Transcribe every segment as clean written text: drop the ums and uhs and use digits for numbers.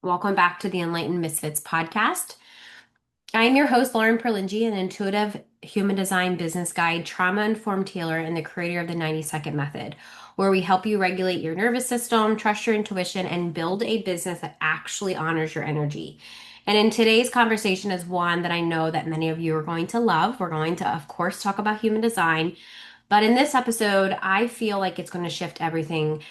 Welcome back to the Enlightened Misfits podcast. I'm your host, Lauren Perlingi, an intuitive human design business guide, trauma informed healer, and the creator of the 90-second method, where we help you regulate your nervous system, trust your intuition, and build a business that actually honors your energy. And in today's conversation is one that I know that many of you are going to love. We're going to, of course, talk about human design. But in this episode, I feel like it's going to shift everything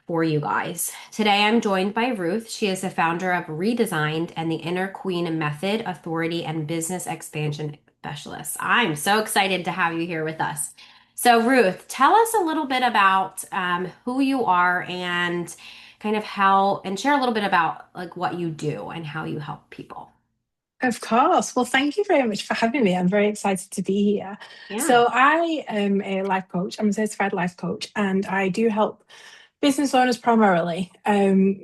for you guys. Today I'm joined by Ruth. She is the founder of Redesigned and the Inner Queen Method, Authority, and Business Expansion Specialist. I'm so excited to have you here with us. So, Ruth, tell us a little bit about who you are and kind of how, and share a little bit about like what you do and how you help people. Of course. Well, thank you very much for having me. I'm very excited to be here. Yeah. So, I am a life coach. I'm a certified life coach, and I do help business owners primarily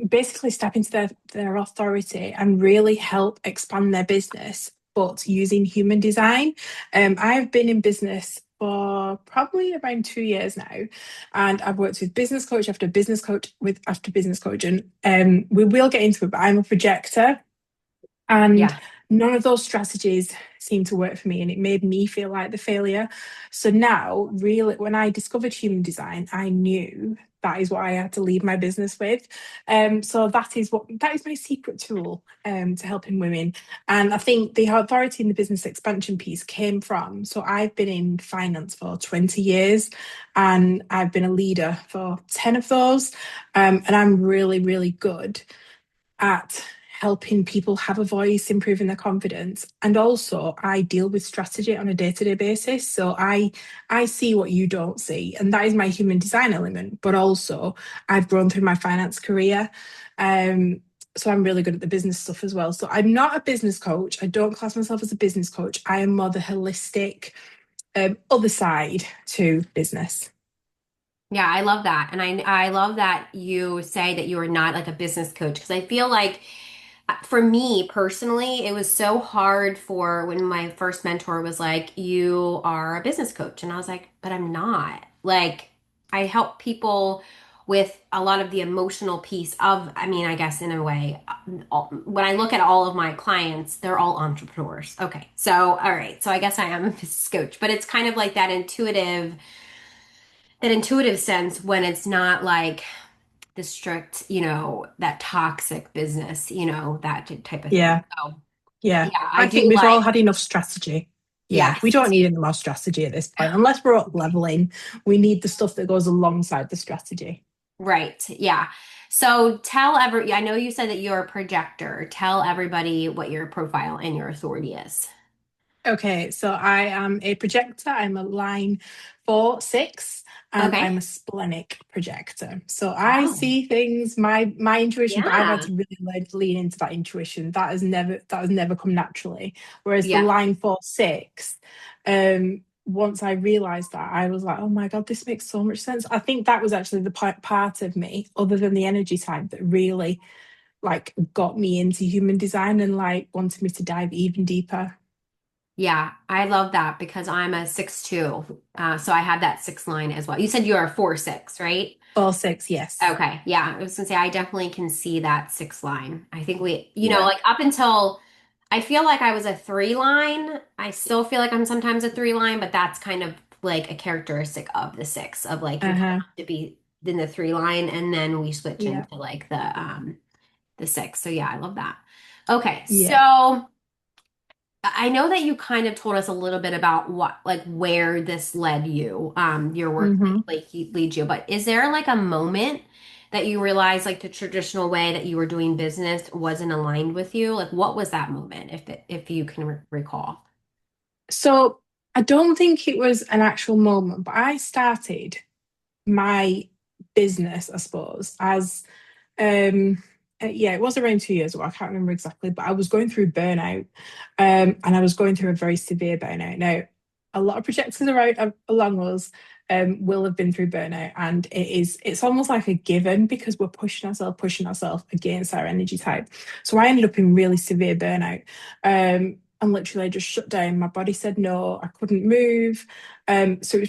basically step into their authority and really help expand their business, but using human design. I've been in business for probably around 2 years now, and I've worked with business coach after business coach with after business coach, and we will get into it, but I'm a projector. And Yeah. none of those strategies seemed to work for me, and it made me feel like the failure. So now, really, when I discovered human design, I knew that is what I had to lead my business with. So that is my secret tool to helping women. And I think the authority in the business expansion piece came from. So I've been in finance for 20 years, and I've been a leader for 10 of those. And I'm really, really good at helping people have a voice, improving their confidence. And also I deal with strategy on a day-to-day basis. So I see what you don't see. And that is my human design element. But also I've grown through my finance career. So I'm really good at the business stuff as well. So I'm not a business coach. I don't class myself as a business coach. I am more the holistic other side to business. Yeah, I love that. And I love that you say that you are not like a business coach because I feel like for me personally, it was so hard for when my first mentor was like, "You are a business coach." And I was like, "But I'm not." Like, I help people with a lot of the emotional piece of, I mean, I guess in a way, when I look at all of my clients, they're all entrepreneurs. Okay. So, all right. So I guess I am a business coach, but it's kind of like that intuitive sense when it's not like the strict, that toxic business, that type of thing. Yeah. So, Yeah, yeah, I I do think we've all like, had enough strategy. Yeah, we don't yes, need any more strategy at this point. Unless we're up leveling, we need the stuff that goes alongside the strategy. right. Yeah. So I know you said that you're a projector. Tell everybody what your profile and your authority is. Okay, so I am a projector. I'm a line 4/6, and Okay. I'm a splenic projector. So I Oh, see things, my intuition, but I've had yeah. to really lean into that intuition. That has never come naturally. Whereas the Yeah. line 4/6, once I realized that, I was like, oh my God, this makes so much sense. I think that was actually the part of me, other than the energy type, that really like got me into human design and like wanted me to dive even deeper. Yeah. I love that because I'm a 6'2". So I have that six line as well. You said you're a 4'6", right? 4/6, yes. Okay, yeah, I was gonna say I definitely can see that six line. I think Yeah. like up until I feel like I was a three line. I still feel like I'm sometimes a three line, but that's kind of like a characteristic of the six of like you kind of Uh-huh. have to be in the three line and then we switch Yeah. into like the six. So yeah, I love that. Okay, Yeah. so I know that you kind of told us a little bit about what, like, where this led you, your work, Hmm. like, leads you. But is there like a moment that you realized, like, the traditional way that you were doing business wasn't aligned with you? Like, what was that moment, if you can recall? So I don't think it was an actual moment, but I started my business, I suppose, as yeah, it was around 2 years ago. I can't remember exactly, but I was going through burnout, and I was going through a very severe burnout. Now, a lot of projectors around along us will have been through burnout, and it's almost like a given because we're pushing ourselves against our energy type. So I ended up in really severe burnout. And literally I just shut down. My body said no, I couldn't move. So it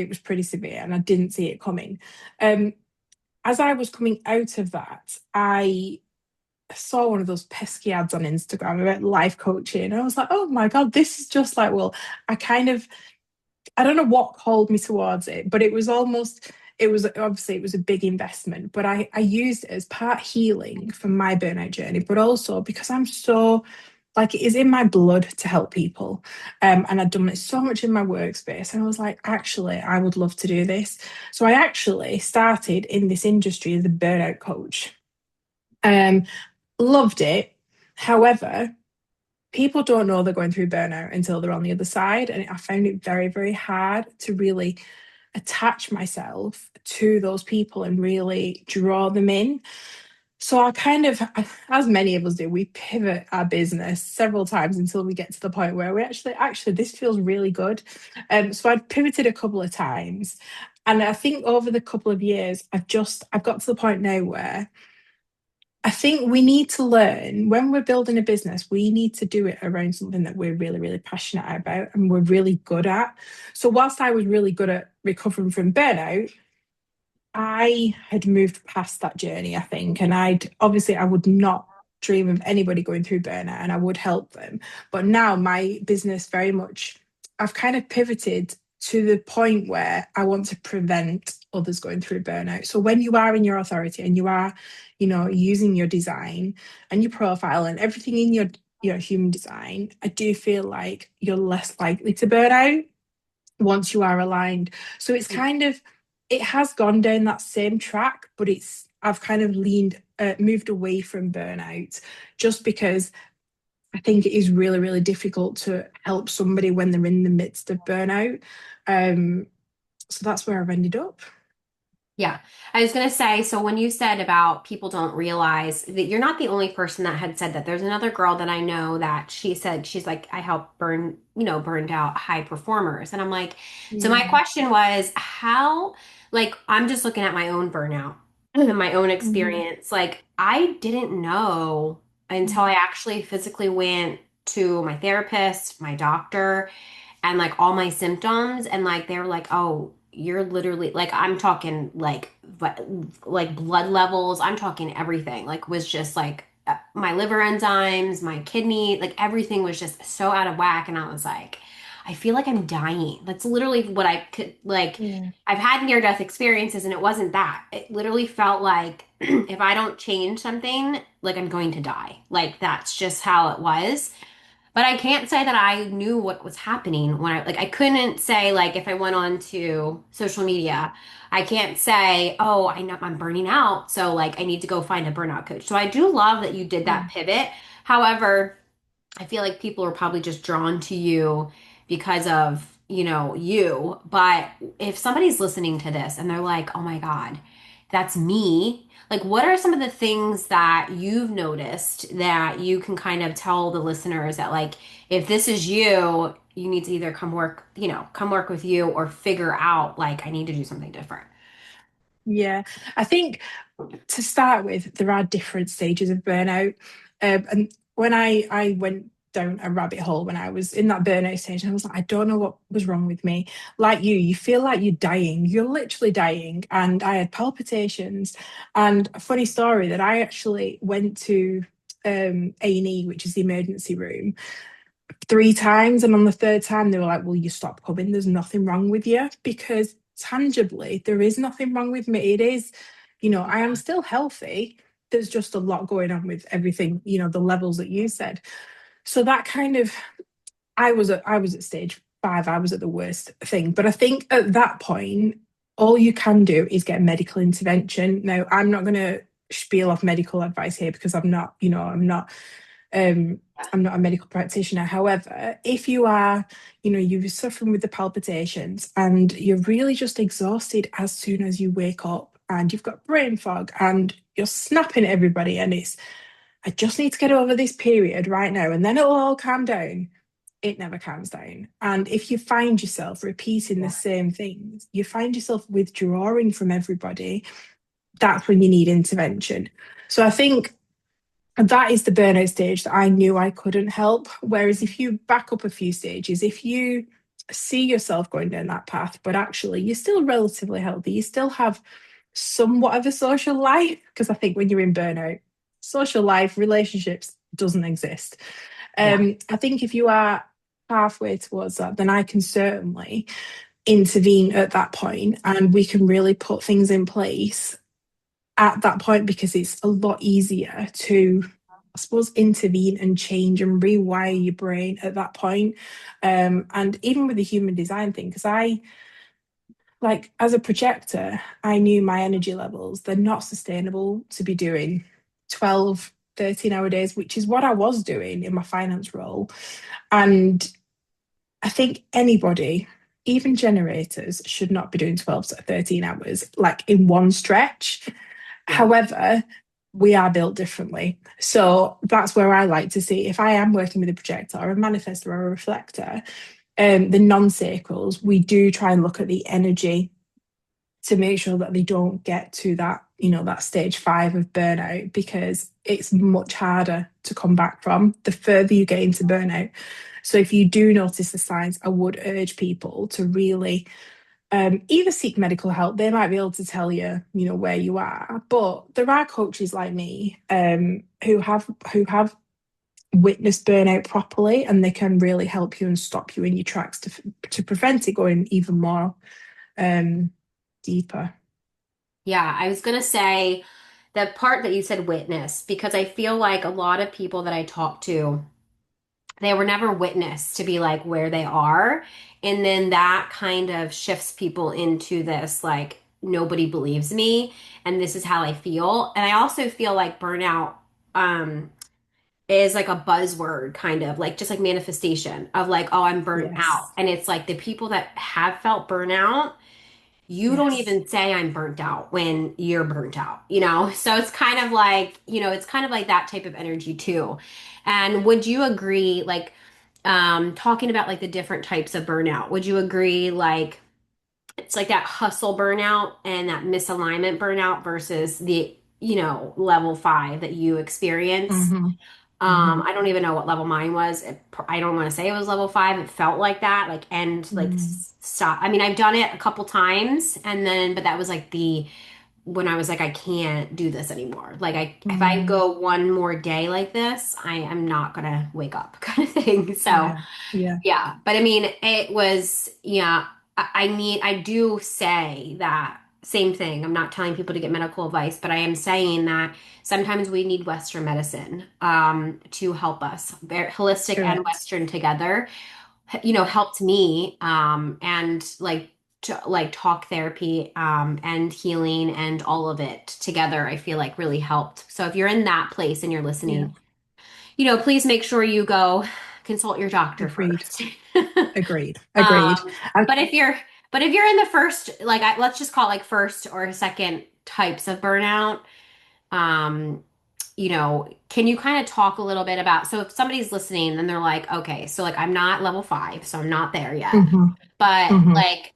was pretty severe, and I didn't see it coming. Um, as I was coming out of that, I saw one of those pesky ads on Instagram about life coaching. I was like, oh my God, this is just like, well, I kind of, I don't know what called me towards it, but it was almost, it was obviously it was a big investment, but I used it as part healing for my burnout journey, but also because I'm so like it is in my blood to help people. And I'd done it so much in my workspace. And I was like, actually, I would love to do this. So I actually started in this industry as a burnout coach. Um, Loved it. However, people don't know they're going through burnout until they're on the other side. And I found it very, very hard to really attach myself to those people and really draw them in. So I kind of, as many of us do, we pivot our business several times until we get to the point where we actually, this feels really good. So I'd pivoted a couple of times. And I think over the couple of years, I've got to the point now where I think we need to learn when we're building a business, we need to do it around something that we're really, really passionate about and we're really good at. So, whilst I was really good at recovering from burnout, I had moved past that journey, I think. And I would not dream of anybody going through burnout and I would help them. But now my business very much, I've kind of pivoted to the point where I want to prevent others going through burnout. So when you are in your authority and you are, using your design and your profile and everything in your human design, I do feel like you're less likely to burn out once you are aligned. So it's kind of, it has gone down that same track, but I've kind of moved away from burnout just because I think it is really, really difficult to help somebody when they're in the midst of burnout. Um, so that's where I've ended up. Yeah. I was going to say, so when you said about people don't realize that you're not the only person that had said that. There's another girl that I know that she said, she's like, I help burned out high performers. And I'm like, so my Yeah. question was, how, like, I'm just looking at my own burnout and my own Mhm. experience. Like, I didn't know until I actually physically went to my therapist, my doctor, and like all my symptoms and like they were like, oh, you're literally like I'm talking like blood levels, I'm talking everything, like was just like my liver enzymes, my kidney, like everything was just so out of whack. And I was like, I feel like I'm dying. That's literally what I could like. Yeah. I've had near death experiences and it wasn't that. It literally felt like if I don't change something, like I'm going to die. Like that's just how it was. But I can't say that I knew what was happening when I couldn't say like if I went on to social media, I can't say, "Oh, I know I'm burning out, so like I need to go find a burnout coach." So I do love that you did that Yeah. pivot. However, I feel like people are probably just drawn to you because of, you. But if somebody's listening to this and they're like, oh my God, that's me. Like, what are some of the things that you've noticed that you can kind of tell the listeners that, like, if this is you, you need to either come work with you or figure out, like, I need to do something different. Yeah. I think to start with, there are different stages of burnout. And when I went down a rabbit hole when I was in that burnout stage, and I was like, I don't know what was wrong with me. Like you feel like you're dying. You're literally dying. And I had palpitations. And a funny story that I actually went to A&E, which is the emergency room, 3 times. And on the third time, they were like, will you stop coming? There's nothing wrong with you. Because tangibly, there is nothing wrong with me. It is, I am still healthy. There's just a lot going on with everything, the levels that you said. So that kind of, I was at stage 5. I was at the worst thing. But I think at that point, all you can do is get medical intervention. Now, I'm not going to spiel off medical advice here because um, I'm not a medical practitioner. However, if you are, you're suffering with the palpitations and you're really just exhausted as soon as you wake up and you've got brain fog and you're snapping at everybody and I just need to get over this period right now and then it'll all calm down. It never calms down. And if you find yourself repeating the Yeah. same things, you find yourself withdrawing from everybody, that's when you need intervention. So I think and that is the burnout stage that I knew I couldn't help. Whereas if you back up a few stages, if you see yourself going down that path, but actually you're still relatively healthy, you still have somewhat of a social life, because I think when you're in burnout, social life, relationships doesn't exist. Yeah. I think if you are halfway towards that, then I can certainly intervene at that point and we can really put things in place at that point because it's a lot easier to, I suppose, intervene and change and rewire your brain at that point. And even with the human design thing, because like, as a projector, I knew my energy levels, they're not sustainable to be doing 12, 13-hour days, which is what I was doing in my finance role. And I think anybody, even generators, should not be doing 12 to 13 hours, like in one stretch. Yeah. However, we are built differently. So that's where I like to see if I am working with a projector or a manifestor or a reflector, the non-sacrals, we do try and look at the energy to make sure that they don't get to that, that stage 5 of burnout, because it's much harder to come back from the further you get into burnout. So if you do notice the signs, I would urge people to really either seek medical help. They might be able to tell you, where you are. But there are coaches like me who have witnessed burnout properly, and they can really help you and stop you in your tracks to prevent it going even more um, deeper. Yeah, I was gonna say the part that you said witness, because I feel like a lot of people that I talk to, they were never witnessed to be like where they are. And then that kind of shifts people into this like, nobody believes me, and this is how I feel. And I also feel like burnout um is like a buzzword, kind of like just like manifestation of like, oh, I'm burnt out. Yes. And it's like the people that have felt burnout, you don't Yes. even say I'm burnt out when you're burnt out, you know? So it's kind of like, it's kind of like that type of energy too. And would you agree, like, talking about like the different types of burnout, would you agree like it's like that hustle burnout and that misalignment burnout versus the, level 5 that you experience? Hmm. Hmm. I don't even know what level mine was. I don't want to say it was level 5. It felt like that, like end, like Mm. stop. I mean, I've done it a couple times, and then, but that was like the when I was like, I can't do this anymore. Like, if I Mm. go one more day like this, I am not gonna wake up, kind of thing. So Yeah. Yeah. yeah, but I mean, it was, yeah, I do say that same thing. I'm not telling people to get medical advice, but I am saying that sometimes we need Western medicine to help us. Holistic and Correct. Western together, helped me and like talk therapy and healing and all of it together, I feel like really helped. So if you're in that place and you're Yeah. listening, please make sure you go consult your doctor Agreed. first. Agreed. Agreed. Um, And but if you're in the first, like let's just call it like first or second types of burnout, um, can you kind of talk a little bit about, so if somebody's listening and they're like, okay, so like I'm not level 5, so I'm not there yet. mhm, But mhm. like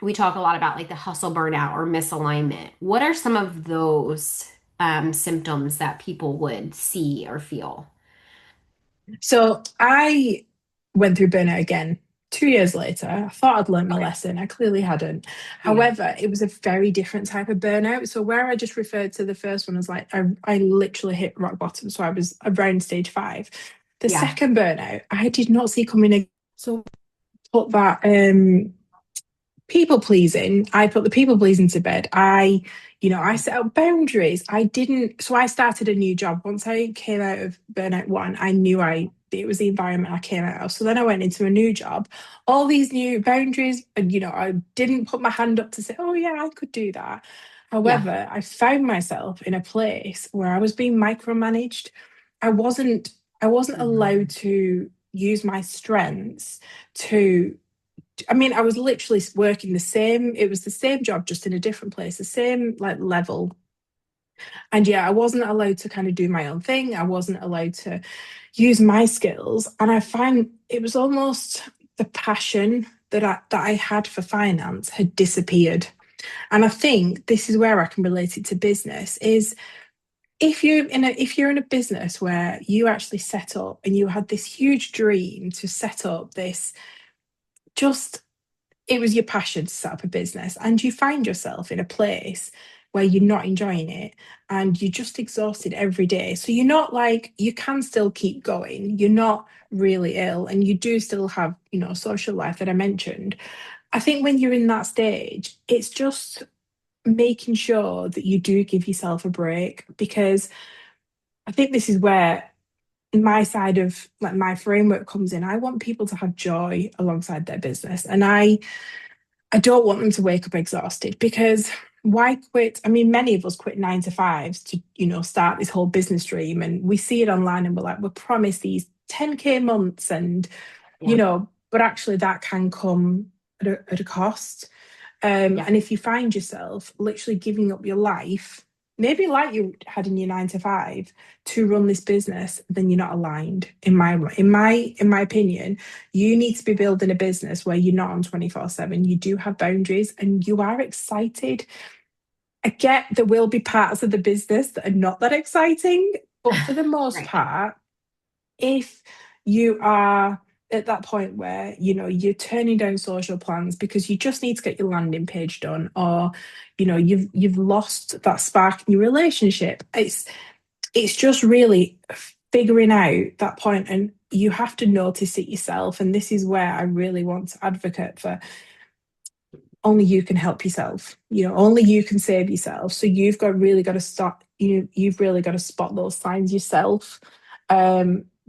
we talk a lot about like the hustle burnout or misalignment. What are some of those symptoms that people would see or feel? So I went through burnout again 2 years later. I thought I'd learned my Okay. lesson. I clearly hadn't. Yeah. However, it was a very different type of burnout. So where I just referred to the first one as like I literally hit rock bottom. So I was around stage 5. The Yeah. second burnout, I did not see coming. So put that people pleasing. I put the people pleasing to bed. I set up boundaries. I didn't. So I started a new job once I came out of burnout one. I knew it was the environment I came out of. So then I went into a new job, all these new boundaries, and I didn't put my hand up to say, oh yeah, I could do that. Yeah. However, I found myself in a place where I was being micromanaged. I wasn't. I wasn't allowed Mhm. to use my strengths to I was literally working it was the same job, just in a different place, the same like level. And yeah, I wasn't allowed to kind of do my own thing. I wasn't allowed to use my skills. And I find it was almost the passion that I had for finance had disappeared. And I think this is where I can relate it to business is if you're in a business where you actually set up and you had this huge dream to set up this just it was your passion to set up a business and you find yourself in a place where you're not enjoying it and you're just exhausted every day. So you're not like, you can still keep going. You're not really ill and you do still have, social life that I mentioned. I think when you're in that stage, it's just making sure that you do give yourself a break, because I think this is where my side of like my framework comes in. I want people to have joy alongside their business. And I don't want them to wake up exhausted, because why quit? I mean, many of us quit 9 to 5s to, start this whole business dream. And we see it online and we're like, we're promised these 10K months and, Yeah. but actually that can come at a cost. Yeah. And if you find yourself literally giving up your life, maybe like you had in your 9 to 5, to run this business, then you're not aligned. In my opinion, you need to be building a business where you're not on 24/7. You do have boundaries and you are excited. I get there will be parts of the business that are not that exciting, but for the most Right. part, if you are at that point where you're turning down social plans because you just need to get your landing page done, or you've lost that spark in your relationship, it's just really figuring out that point, and you have to notice it yourself. And this is where I really want to advocate for, only you can help yourself. Only you can save yourself. So you've got to stop. You've really got to spot those signs yourself,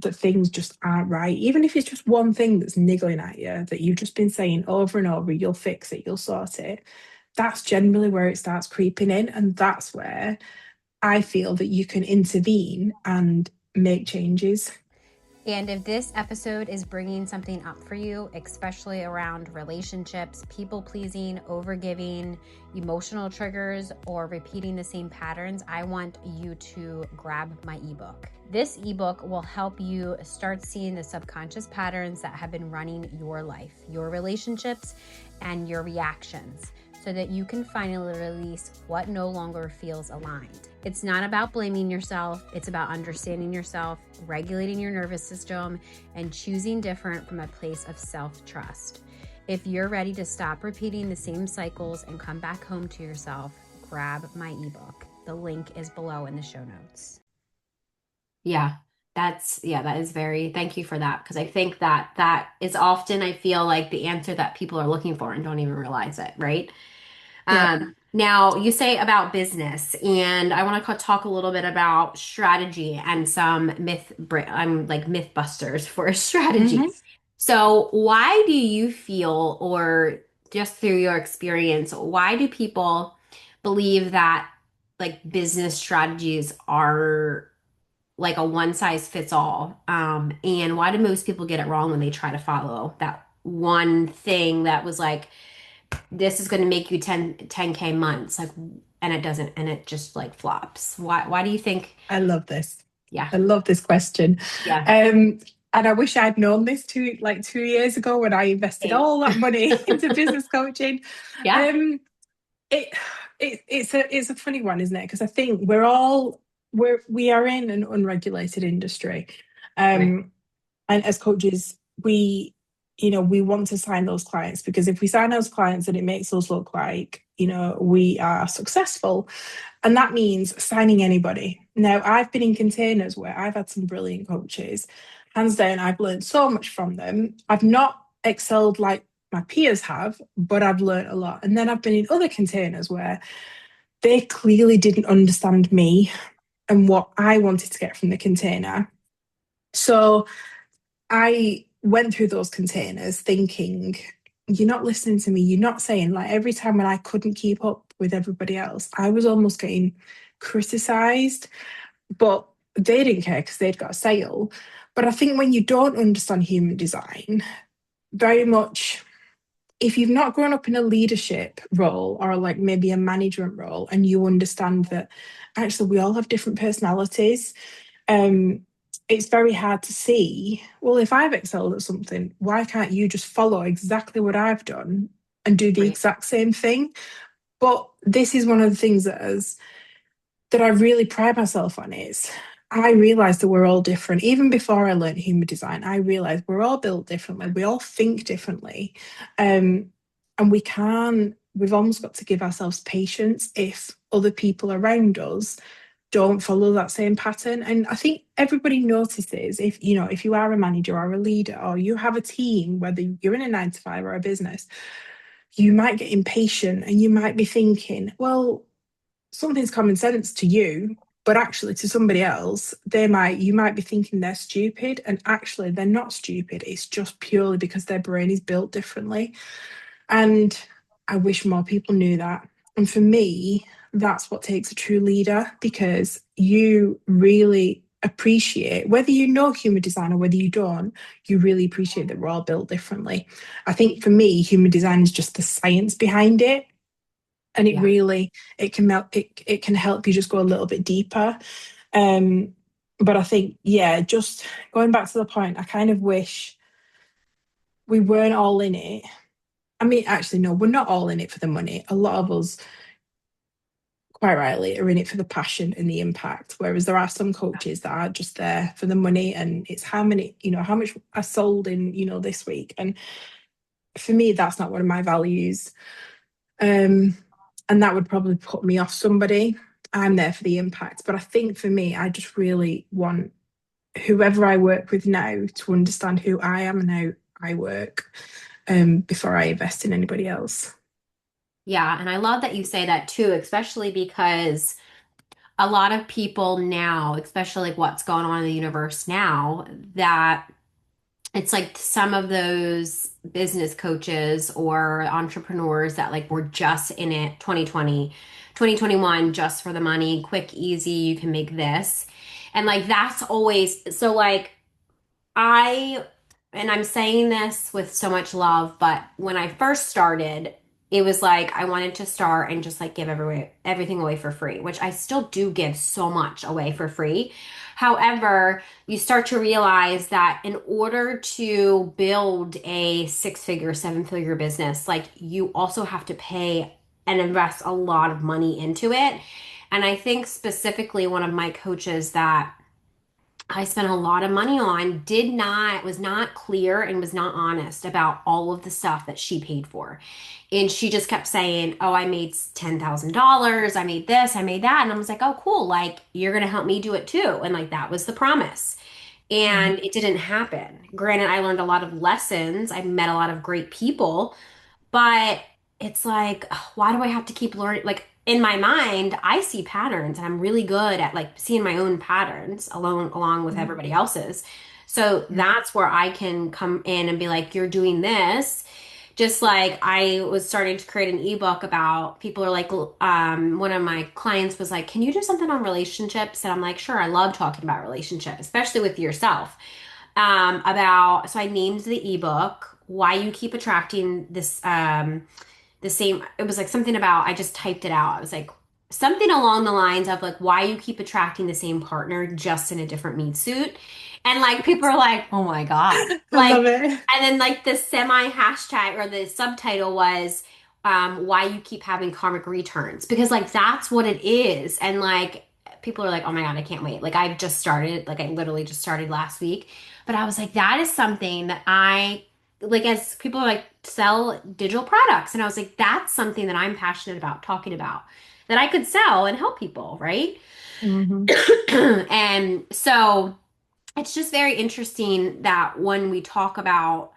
that things just aren't right. Even if it's just one thing that's niggling at you that you've just been saying over and over, you'll fix it, you'll sort it. That's generally where it starts creeping in, and that's where I feel that you can intervene and make changes. And if this episode is bringing something up for you, especially around relationships, people pleasing, overgiving, emotional triggers, or repeating the same patterns, I want you to grab my ebook. This ebook will help you start seeing the subconscious patterns that have been running your life, your relationships, and your reactions, so that you can finally release what no longer feels aligned. It's not about blaming yourself. It's about understanding yourself, regulating your nervous system, and choosing different from a place of self-trust. If you're ready to stop repeating the same cycles and come back home to yourself, grab my ebook. The link is below in the show notes. Yeah, that is very, thank you for that. Because I think that that is often, I feel like, the answer that people are looking for and don't even realize it, right? Yeah. Now you say about business, and I want to talk a little bit about strategy and some I'm like myth busters for strategy. Hmm. So why do you feel, or just through your experience, why do people believe that like business strategies are like a one size fits all? And why do most people get it wrong when they try to follow that one thing that was like, this is going to make you 10K months, like, and it doesn't, and it just like flops? Why do you think? I love this. Yeah. I love this question. Yeah. Um, and I wish I'd known this 2 years ago when I invested Same. all that money into business coaching. Yeah. Um, it, it's a funny one, isn't it? Because I think we are in an unregulated industry, Right. um, and as coaches, we want to sign those clients, because if we sign those clients, then it makes us look like we are successful. And that means signing anybody. Now, I've been in containers where I've had some brilliant coaches. Hands down, I've learned so much from them. I've not excelled like my peers have, but I've learned a lot. And then I've been in other containers where they clearly didn't understand me and what I wanted to get from the container. So I went through those containers thinking, you're not listening to me. You're not saying, like, every time when I couldn't keep up with everybody else, I was almost getting criticized, but they didn't care because they'd got a sale. But I think when you don't understand human design, very much, if you've not grown up in a leadership role or like maybe a management role, and you understand that actually we all have different personalities, um, it's very hard to see, well, if I've excelled at something, why can't you just follow exactly what I've done and do the Right. exact same thing? But this is one of the things that I really pride myself on, is I realized that we're all different. Even before I learned human design, I realized we're all built differently. We all think differently. And we can't we've almost got to give ourselves patience if other people around us don't follow that same pattern. And I think everybody notices if, you know, if you are a manager or a leader or you have a team, whether you're in a 9 to 5 or a business, you might get impatient and you might be thinking, well, something's common sense to you, but actually to somebody else, you might be thinking they're stupid, and actually they're not stupid. It's just purely because their brain is built differently. And I wish more people knew that. And for me, that's what takes a true leader, because you really appreciate, whether you know human design or whether you don't, you really appreciate that we're all built differently. I think for me, human design is just the science behind it. And it Yeah. really, it can help you just go a little bit deeper. Um, but I think, yeah, just going back to the point, I kind of wish we weren't all in it. I mean, actually, no, we're not all in it for the money. A lot of us, quite rightly, are in it for the passion and the impact. Whereas there are some coaches that are just there for the money, and it's how many, you know, how much I sold in, you know, this week. And for me, that's not one of my values. Um, and that would probably put me off somebody. I'm there for the impact. But I think for me, I just really want whoever I work with now to understand who I am and how I work, before I invest in anybody else. Yeah, and I love that you say that too, especially because a lot of people now, especially like what's going on in the universe now, that it's like some of those business coaches or entrepreneurs that like were just in it 2020, 2021, just for the money, quick, easy, you can make this. And like that's always so like I, and I'm saying this with so much love, but when I first started, it was like I wanted to start and just like give everything away for free, which I still do give so much away for free. However, you start to realize that in order to build a 6 figure, 7 figure business, like you also have to pay and invest a lot of money into it. And I think specifically one of my coaches that I spent a lot of money on, was not clear and was not honest about all of the stuff that she paid for. And she just kept saying, oh, I made $10,000. I made this, I made that. And I was like, oh, cool. Like, you're going to help me do it too. And like, that was the promise. Mm. And it didn't happen. Granted, I learned a lot of lessons. I met a lot of great people, but it's like, ugh, why do I have to keep learning? Like in my mind, I see patterns and I'm really good at like seeing my own patterns along with Mm. everybody else's. So that's where I can come in and be like, you're doing this. Just like I was starting to create an ebook about people are like, one of my clients was like, can you do something on relationships? And I'm like, sure, I love talking about relationships, especially with yourself. So I named the ebook Why You Keep Attracting This the same, it was like something about, I just typed it out. I was like something along the lines of like why you keep attracting the same partner just in a different meat suit. And like people are like, "Oh my God." I Like love it. and then like the semi hashtag or the subtitle was why you keep having karmic returns, because like that's what it is. And like people are like, "Oh my God, I can't wait." Like I've just started, like I literally just started last week. But I was like, that is something that I like, as people like sell digital products. And I was like, that's something that I'm passionate about talking about, that I could sell and help people, right? Hmm. And so it's just very interesting that when we talk about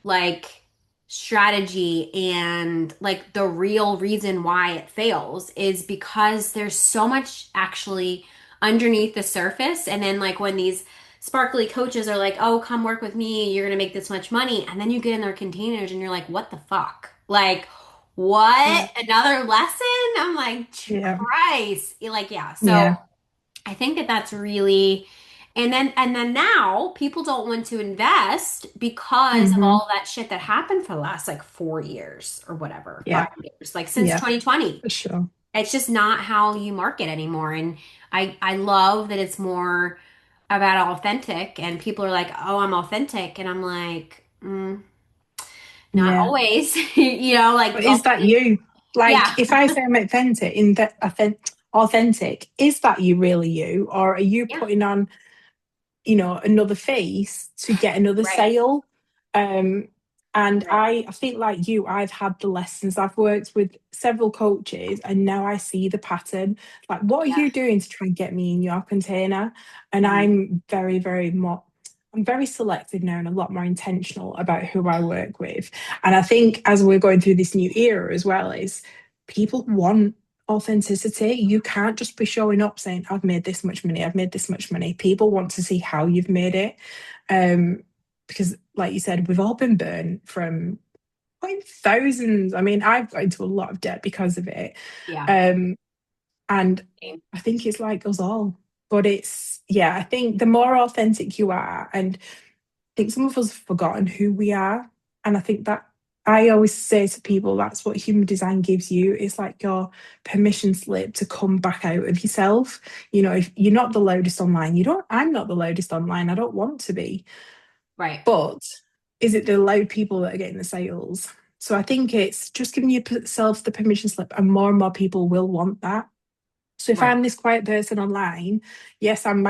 like strategy and like the real reason why it fails is because there's so much actually underneath the surface. And then like when these sparkly coaches are like, oh, come work with me, you're gonna make this much money, and then you get in their containers and you're like, what the fuck, like Yeah. what, another lesson? I'm like, Yeah. Christ, like, yeah. So Yeah. I think that that's really, and then now people don't want to invest because of Hmm. all that shit that happened for the last like 4 years or whatever, Yeah. 5 years, like since Yeah. 2020. For sure. It's just not how you market anymore. And I love that it's more about authentic, and people are like, "Oh, I'm authentic." And I'm like, not Yeah. always. You know, like But is that you? yeah. Like, if I say I'm authentic, authentic, is that you really you, or are you Yeah, putting on, you know, another face to get another right. sale? Um, And Right. I think, like you, I've had the lessons. I've worked with several coaches, and now I see the pattern. Like, what are Yeah. you doing to try and get me in your container? And Mhm. I'm very, very more. I'm very selective now and a lot more intentional about who I work with. And I think as we're going through this new era as well, is people want authenticity. You can't just be showing up saying, I've made this much money, I've made this much money. People want to see how you've made it. Um, because like you said, we've all been burned from like thousands. I mean, I've got into a lot of debt because of it. Yeah. Um, and Same. I think it's like us all. But it's, yeah, I think the more authentic you are, and I think some of us have forgotten who we are. And I think that I always say to people, that's what human design gives you. It's like your permission slip to come back out of yourself. You know, if you're not the loudest online, I'm not the loudest online. I don't want to be. Right. But is it the loud people that are getting the sales? So I think it's just giving yourself the permission slip, and more people will want that. So if Right. I'm this quiet person online, yes, I'm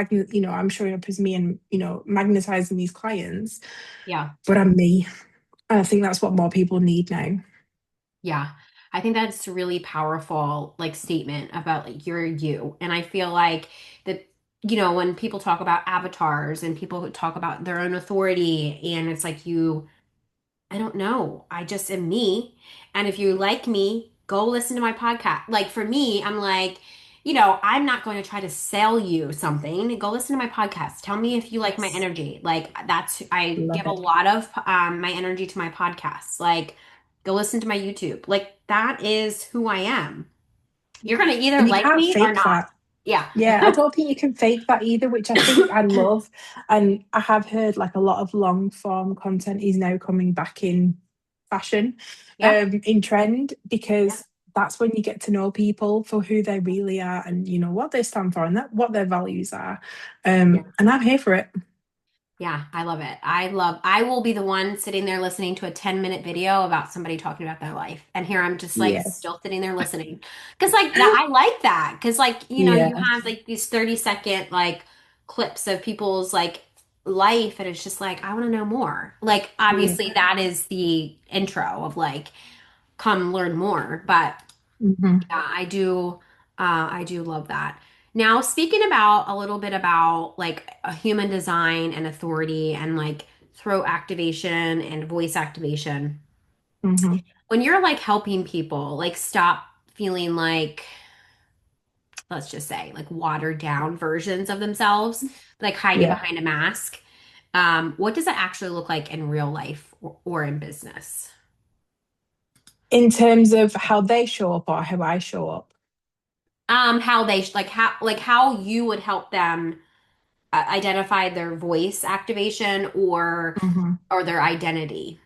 showing up as me and magnetizing these clients, Yeah. but I'm me. And I think that's what more people need now. Yeah. I think that's a really powerful like statement about like you're you. And I feel like that, when people talk about avatars and people who talk about their own authority, and it's like I don't know. I just am me. And if you like me, go listen to my podcast. Like for me, I'm like, I'm not going to try to sell you something. Go listen to my podcast. Tell me if you like my Yes, energy. Like I love give a it. lot of my energy to my podcasts. Like go listen to my YouTube. Like that is who I am. You're going to either And you like can't me or fake not. that. Yeah. Yeah, I don't think you can fake that either, which I think I love. And I have heard like a lot of long form content is now coming back in fashion, Yeah. in trend, Yeah. because that's when you get to know people for who they really are and what they stand for and what their values are. Yeah. And I'm here for it. Yeah, I love it. I will be the one sitting there listening to a 10-minute video about somebody talking about their life. And here I'm just like Yes. still sitting there listening. Because like that, I like that. Because like, you Yeah. have like these 30-second like clips of people's like life. And it's just like, I want to know more. Like, Yeah. obviously, that is the intro of like, come learn more. But Hmm. yeah, I do love that. Now, speaking about a little bit about like a human design and authority and like throat activation and voice activation. Hmm. When you're like helping people like stop feeling like, let's just say, like watered down versions of themselves, like hiding Yeah. behind a mask, what does that actually look like in real life or in business? In terms of how they show up or how I show up. How they how you would help them identify their voice activation Hmm. or their identity.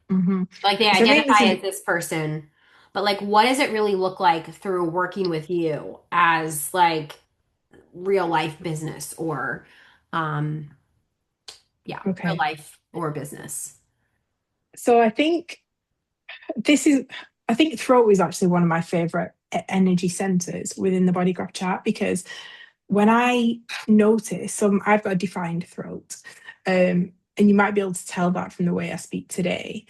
Hmm. Like they So I think this identify is as this person, but like what does it really look like through working with you as like real life business or um yeah, real okay. life or business. So this is, I think throat is actually one of my favorite energy centers within the body graph chart, because when I notice I've got a defined throat, and you might be able to tell that from the way I speak today.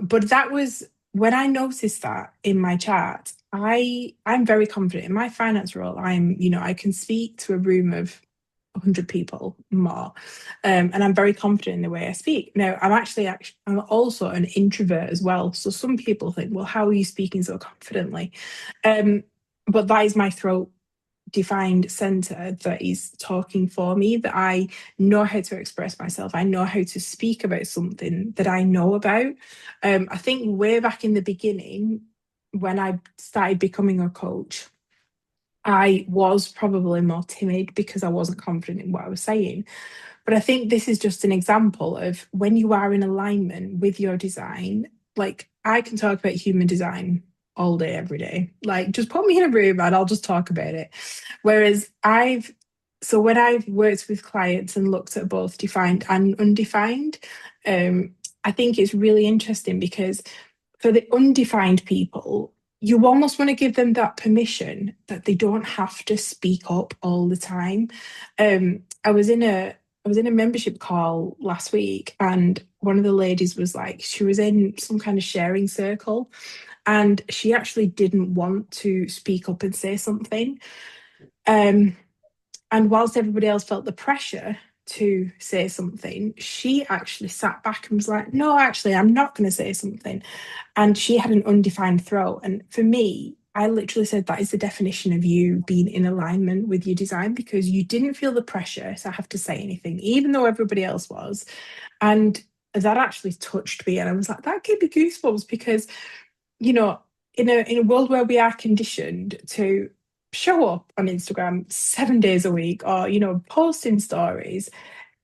But that was when I noticed that in my chart. I'm very confident in my finance role. I can speak to a room of 100 people more. And I'm very confident in the way I speak. Now, I'm also an introvert as well. So some people think, well, how are you speaking so confidently? Um, but that is my throat defined center that is talking for me, that I know how to express myself. I know how to speak about something that I know about. I think way back in the beginning, when I started becoming a coach, I was probably more timid because I wasn't confident in what I was saying. But I think this is just an example of when you are in alignment with your design. Like, I can talk about human design all day, every day. Like, just put me in a room and I'll just talk about it. Whereas when I've worked with clients and looked at both defined and undefined, I think it's really interesting because for the undefined people, you almost want to give them that permission that they don't have to speak up all the time. I was in a I was in a membership call last week, and one of the ladies was like, she was in some kind of sharing circle, and she actually didn't want to speak up and say something. Um, and whilst everybody else felt the pressure to say something, she actually sat back and was like, no, actually, I'm not going to say something. And she had an undefined throat. And for me, I literally said that is the definition of you being in alignment with your design, because you didn't feel the pressure to have to say anything, even though everybody else was. And that actually touched me. And I was like, that gave me goosebumps because, you know, in a world where we are conditioned to show up on Instagram 7 days a week, or, posting stories,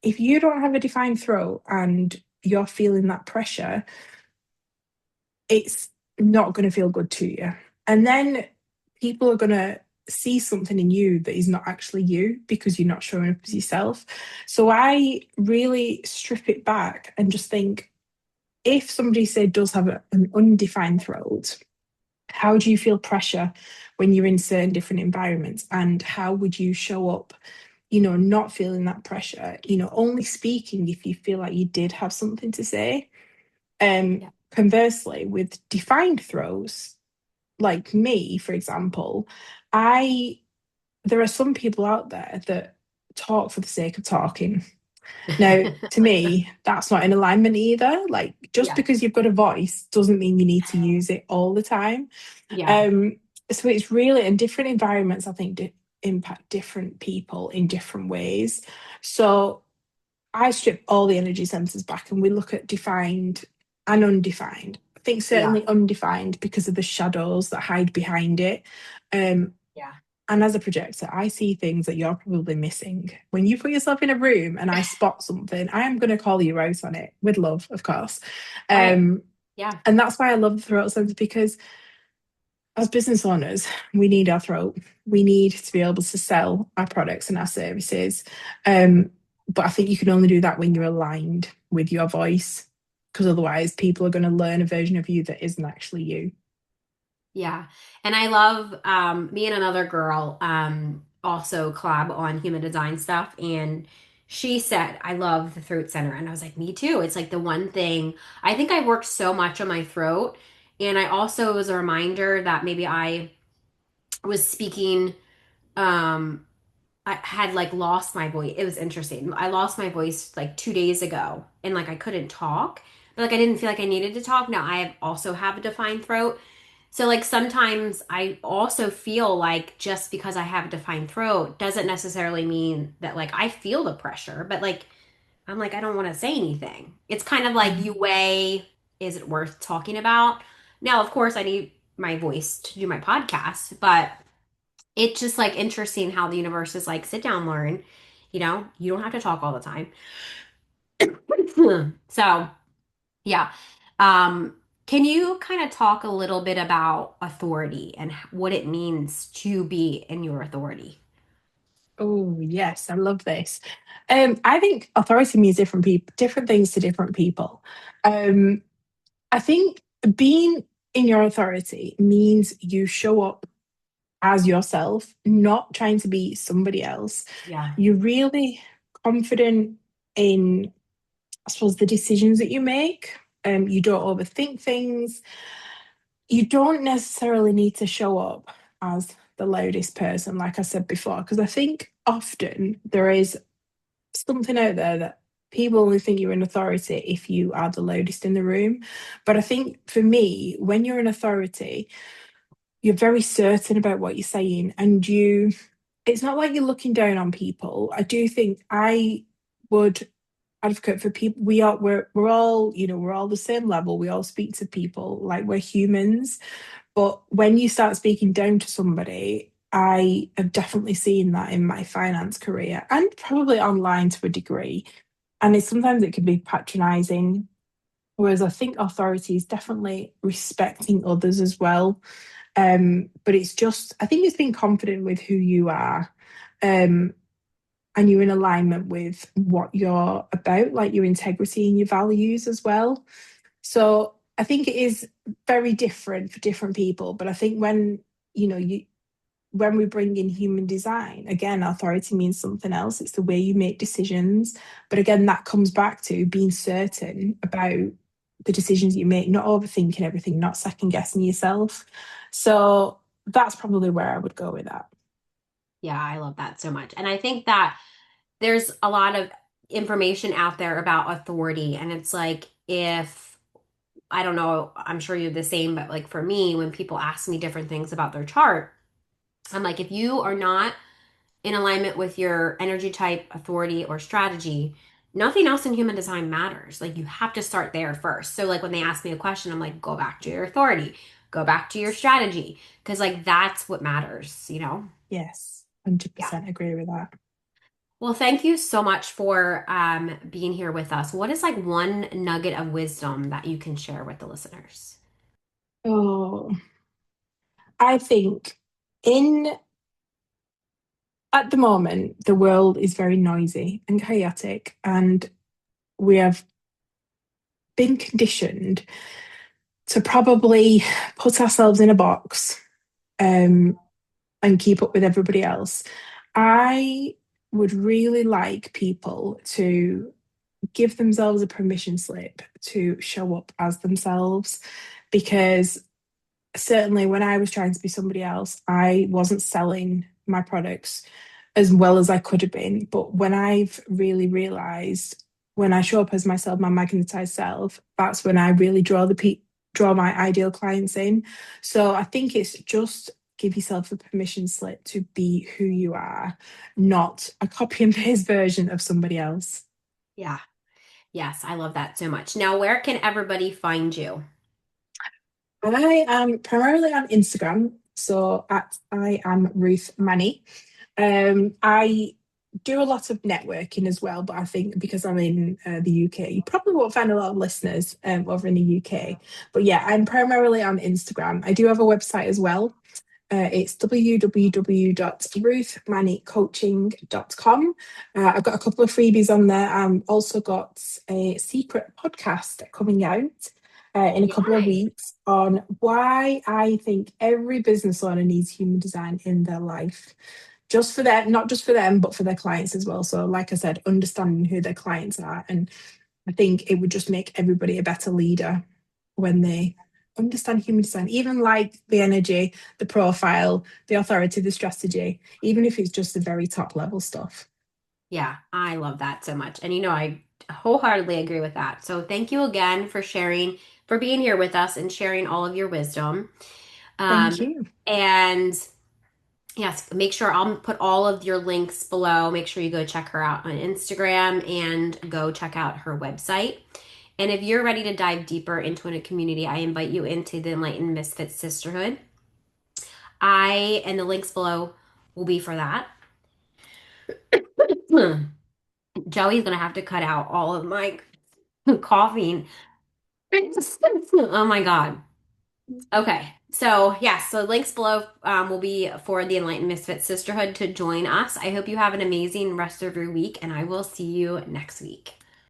if you don't have a defined throat and you're feeling that pressure, it's not going to feel good to you. And then people are going to see something in you that is not actually you because you're not showing up as yourself. So I really strip it back and just think, if somebody, say, does have an undefined throat, how do you feel pressure when you're in certain different environments? And how would you show up, not feeling that pressure, only speaking if you feel like you did have something to say? Yeah. Conversely, with defined throws, like me, for example, I there are some people out there that talk for the sake of talking. Now, to me, that's not in alignment either. Like, just Yeah. because you've got a voice doesn't mean you need to use it all the time. Yeah. Um, so it's really in different environments, I think, impact different people in different ways. So I strip all the energy centers back and we look at defined and undefined. I think Yeah. certainly undefined because of the shadows that hide behind it. Um, Yeah. and as a projector, I see things that you're probably missing. When you put yourself in a room and I spot something, I am going to call you out on it with love, of course. Right. Um, Yeah. and that's why I love the throat sense, because as business owners, we need our throat. We need to be able to sell our products and our services. Um, but I think you can only do that when you're aligned with your voice, because otherwise, people are going to learn a version of you that isn't actually you. Yeah. And I love me and another girl also collab on human design stuff, and she said, I love the throat center. And I was like, me too. It's like the one thing I think I worked so much on my throat. And I also, it was a reminder that maybe I was speaking um I had like lost my voice. It was interesting. I lost my voice like 2 days ago, and like I couldn't talk, but like I didn't feel like I needed to talk. Now also have a defined throat. So like sometimes I also feel like just because I have a defined throat doesn't necessarily mean that like I feel the pressure, but like I'm like I don't want to say anything. It's kind of like you weigh, is it worth talking about? Now, of course, I need my voice to do my podcast, but it's just like interesting how the universe is like, sit down, Lauren. You don't have to talk all the time. So, yeah. Um, can you kind of talk a little bit about authority and what it means to be in your authority? Oh, yes, I love this. I think authority means different things to different people. Um, I think being in your authority means you show up as yourself, not trying to be somebody else. Yeah. You're really confident in, I suppose, the decisions that you make. You don't overthink things. You don't necessarily need to show up as the loudest person, like I said before, because I think often there is something out there that people only think you're an authority if you are the loudest in the room. But I think for me, when you're an authority, you're very certain about what you're saying, and it's not like you're looking down on people. I do think I would advocate for people. We're all, we're all the same level. We all speak to people like we're humans. But when you start speaking down to somebody, I have definitely seen that in my finance career and probably online to a degree. And sometimes it can be patronizing. Whereas I think authority is definitely respecting others as well. But it's just, I think it's being confident with who you are. Um, and you're in alignment with what you're about, like your integrity and your values as well. So I think it is very different for different people. But I think when, you when we bring in human design, again, authority means something else. It's the way you make decisions. But again, that comes back to being certain about the decisions you make, not overthinking everything, not second guessing yourself. So that's probably where I would go with that. Yeah, I love that so much. And I think that there's a lot of information out there about authority. And it's like, if I don't know, I'm sure you're the same, but like for me, when people ask me different things about their chart, I'm like, if you are not in alignment with your energy type, authority, or strategy, nothing else in human design matters. Like you have to start there first. So like when they ask me a question, I'm like, go back to your authority, go back to your strategy, because like that's what matters, you know? Yes, Yeah. 100% agree with that. Well, thank you so much for being here with us. What is like one nugget of wisdom that you can share with the listeners? Oh, I think in at the moment, the world is very noisy and chaotic, and we have been conditioned to probably put ourselves in a box um, and keep up with everybody else. I would really like people to give themselves a permission slip to show up as themselves because certainly when I was trying to be somebody else, I wasn't selling my products as well as I could have been. But when I've really realized when I show up as myself, my magnetized self, that's when I really draw my ideal clients in. So I think it's just give yourself a permission slip to be who you are, not a copy and paste version of somebody else. Yeah. Yes, I love that so much. Now, where can everybody find you? I am primarily on Instagram, so at I am Ruth Mani. I do a lot of networking as well, but I think because I'm in the UK, you probably won't find a lot of listeners over in the UK. But yeah, I'm primarily on Instagram. I do have a website as well. It's www.ruthmanicoaching.com. I've got a couple of freebies on there. I've also got a secret podcast coming out in a couple of Yay. weeks on why I think every business owner needs human design in their life. Just for them, not just for them, but for their clients as well. So, like I said, understanding who their clients are. And I think it would just make everybody a better leader when they understand human design, even like the energy, the profile, the authority, the strategy, even if it's just the very top level stuff. Yeah, I love that so much. And I wholeheartedly agree with that. So thank you again for sharing, for being here with us and sharing all of your wisdom. Thank Um, you. and yes, make sure I'll put all of your links below. Make sure you go check her out on Instagram and go check out her website. And if you're ready to dive deeper into a community, I invite you into the Enlightened Misfits Sisterhood. And the links below will be for that. Joey's gonna have to cut out all of my coughing. Oh my God. Okay. So, yes, so links below will be for the Enlightened Misfits Sisterhood to join us. I hope you have an amazing rest of your week, and I will see you next week.